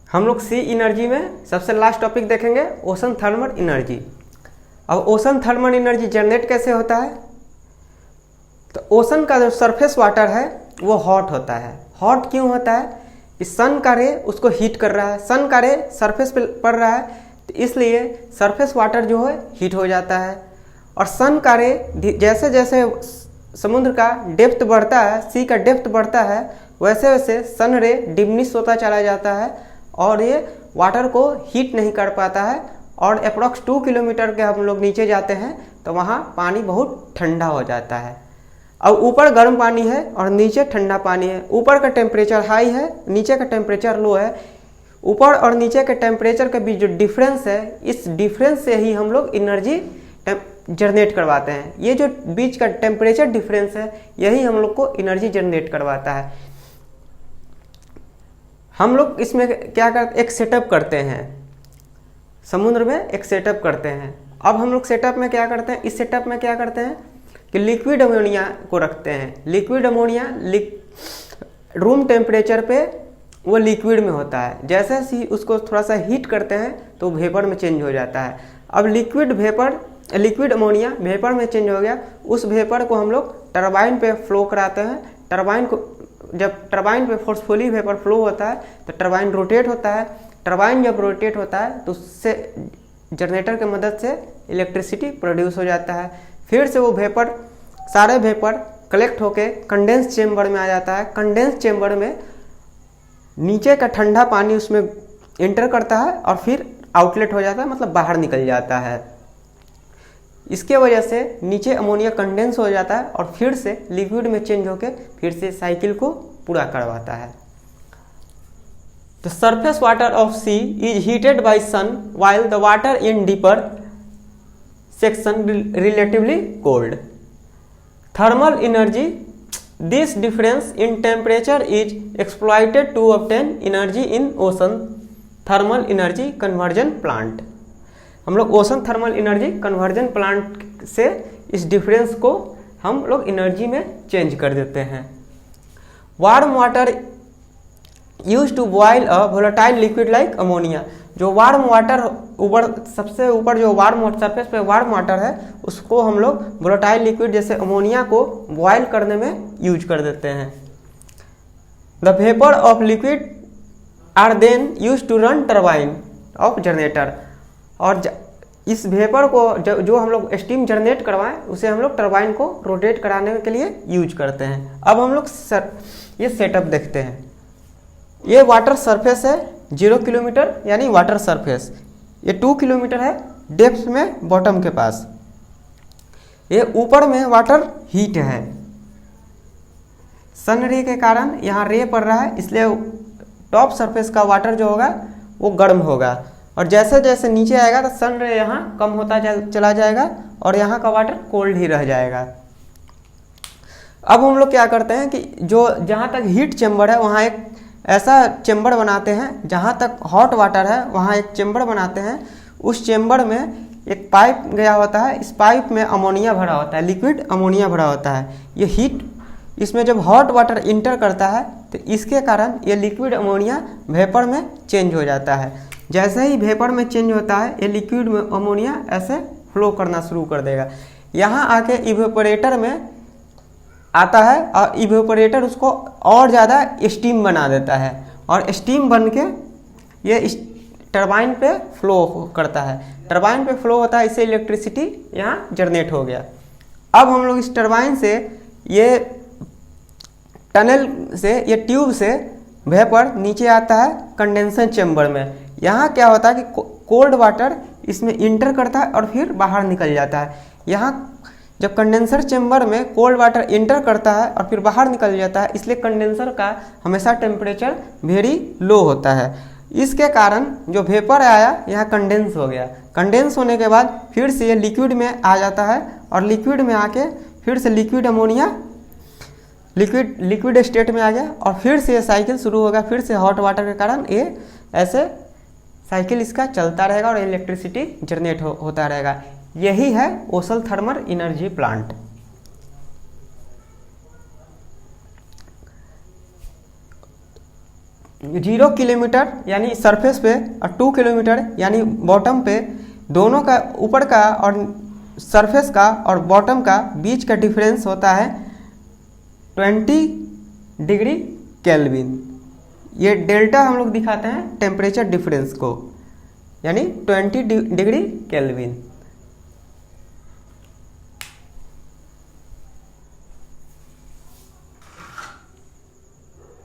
हम लोग सी एनर्जी में सबसे लास्ट टॉपिक देखेंगे ओशन थर्मल एनर्जी। अब ओशन थर्मल एनर्जी जनरेट कैसे होता है? तो ओशन का जो सरफेस वाटर है वो हॉट होता है। हॉट क्यों होता है? कि सन का रे उसको हीट कर रहा है, सन का रे सरफेस पे पड़ रहा है, तो इसलिए सरफेस वाटर जो है हीट हो जाता है। और सन का रे जैसे जैसे समुद्र का डेप्थ बढ़ता है, सी का डेप्थ बढ़ता है, वैसे वैसे सन रे डिमिनिश होता चला जाता है और ये वाटर को हीट नहीं कर पाता है। और अप्रॉक्स 2 किलोमीटर के हम लोग नीचे जाते हैं तो वहाँ पानी बहुत ठंडा हो जाता है। अब ऊपर गर्म पानी है और नीचे ठंडा पानी है। ऊपर का टेम्परेचर हाई है, नीचे का टेम्परेचर लो है। ऊपर और नीचे के टेम्परेचर के बीच जो डिफरेंस है, इस डिफरेंस से ही हम लोग एनर्जी जनरेट करवाते हैं। ये जो बीच का टेम्परेचर डिफरेंस है यही हम लोग को एनर्जी जनरेट करवाता है। हम लोग इसमें क्या करते, एक सेटअप करते हैं, समुद्र में एक सेटअप करते हैं। अब हम लोग सेटअप में क्या करते हैं, इस सेटअप में क्या करते हैं कि लिक्विड अमोनिया को रखते हैं। लिक्विड अमोनिया रूम टेम्परेचर पे वो लिक्विड में होता है, जैसे ही उसको थोड़ा सा हीट करते हैं तो वेपर में चेंज हो जाता है। अब लिक्विड अमोनिया वेपर में चेंज हो गया, उस वेपर को हम लोग टरबाइन पे फ्लो कराते हैं। टरबाइन को जब टरबाइन पे फोर्सफुली वेपर फ्लो होता है तो टरबाइन रोटेट होता है। टरबाइन जब रोटेट होता है तो उससे जनरेटर की मदद से इलेक्ट्रिसिटी प्रोड्यूस हो जाता है। फिर से वो वेपर, सारे वेपर कलेक्ट होके कंडेंस चेम्बर में आ जाता है। कंडेंस चेम्बर में नीचे का ठंडा पानी उसमें इंटर करता है और फिर आउटलेट हो जाता है, मतलब बाहर निकल जाता है। इसके वजह से नीचे अमोनिया कंडेंस हो जाता है और फिर से लिक्विड में चेंज होके फिर से साइकिल को पूरा करवाता है। The surface water of sea is heated by sun while the water in deeper section relatively cold. Thermal energy, this difference in temperature is exploited to obtain energy in ocean thermal energy conversion plant. हम लोग ocean thermal energy conversion plant से इस difference को हम लोग energy में change कर देते हैं। Warm water use to boil a volatile liquid like ammonia. जो वार्म वाटर ऊपर, सबसे ऊपर जो वार्म सरफेस पे वार्म वाटर है उसको हम लोग वोलेटाइल लिक्विड जैसे अमोनिया को बॉयल करने में यूज कर देते हैं। The vapour of liquid are then use to run turbine of generator. और इस वेपर को जो हम लोग स्टीम जनरेट करवाएं उसे हम लोग टरबाइन को रोटेट कराने के लिए यूज करते हैं। अब हम लोग ये सेटअप देखते हैं। ये वाटर सरफेस है 0 किलोमीटर यानी वाटर सरफेस। ये 2 किलोमीटर है डेप्थ में बॉटम के पास। ये ऊपर में वाटर हीट है, सन रे के कारण यहाँ रे पड़ रहा है, इसलिए टॉप सरफेस का वाटर जो होगा वो गर्म होगा। और जैसे जैसे नीचे आएगा तो सन रे यहाँ कम होता चला जाएगा और यहाँ का वाटर कोल्ड ही रह जाएगा। अब हम लोग क्या करते हैं कि जो जहाँ तक हीट चेम्बर है वहाँ एक ऐसा चेम्बर बनाते हैं, जहाँ तक हॉट वाटर है वहाँ एक चेम्बर बनाते हैं। उस चेम्बर में एक पाइप गया होता है, इस पाइप में अमोनिया भरा होता है, लिक्विड अमोनिया भरा होता है। ये हीट इसमें जब हॉट वाटर इंटर करता है तो इसके कारण ये लिक्विड अमोनिया वेपर में चेंज हो जाता है। जैसे ही वेपर में चेंज होता है ये लिक्विड में अमोनिया ऐसे फ्लो करना शुरू कर देगा। यहाँ आके इवेपोरेटर में आता है और इवेपोरेटर उसको और ज़्यादा स्टीम बना देता है और स्टीम बन के ये टरबाइन पे फ्लो करता है। टरबाइन पे फ्लो होता है, इससे इलेक्ट्रिसिटी यहाँ जनरेट हो गया। अब हम लोग इस टरबाइन से, ये टनल से, ये ट्यूब से वेपर नीचे आता है कंडेंसर चेम्बर में। यहाँ क्या होता है कि कोल्ड वाटर इसमें इंटर करता है और फिर बाहर निकल जाता है। यहाँ जब कंडेंसर चेम्बर में कोल्ड वाटर इंटर करता है और फिर बाहर निकल जाता है, इसलिए कंडेंसर का हमेशा टेम्परेचर वेरी लो होता है। इसके कारण जो वेपर आया यहाँ कंडेंस हो गया। कंडेंस होने के बाद फिर से ये लिक्विड में आ जाता है और लिक्विड में आके फिर से लिक्विड अमोनिया लिक्विड स्टेट में आ गया और फिर से ये साइकिल शुरू होगा। फिर से हॉट वाटर के कारण ये ऐसे साइकिल इसका चलता रहेगा और इलेक्ट्रिसिटी जनरेट होता रहेगा। यही है ocean thermal energy plant. 0 kilometre यानी सरफेस पे और 2 किलोमीटर यानी बॉटम पे, दोनों का ऊपर का और सरफेस का और बॉटम का बीच का डिफरेंस होता है 20 डिग्री केल्विन। ये डेल्टा हम लोग दिखाते हैं टेम्परेचर डिफरेंस को, यानी 20 डिग्री केल्विन।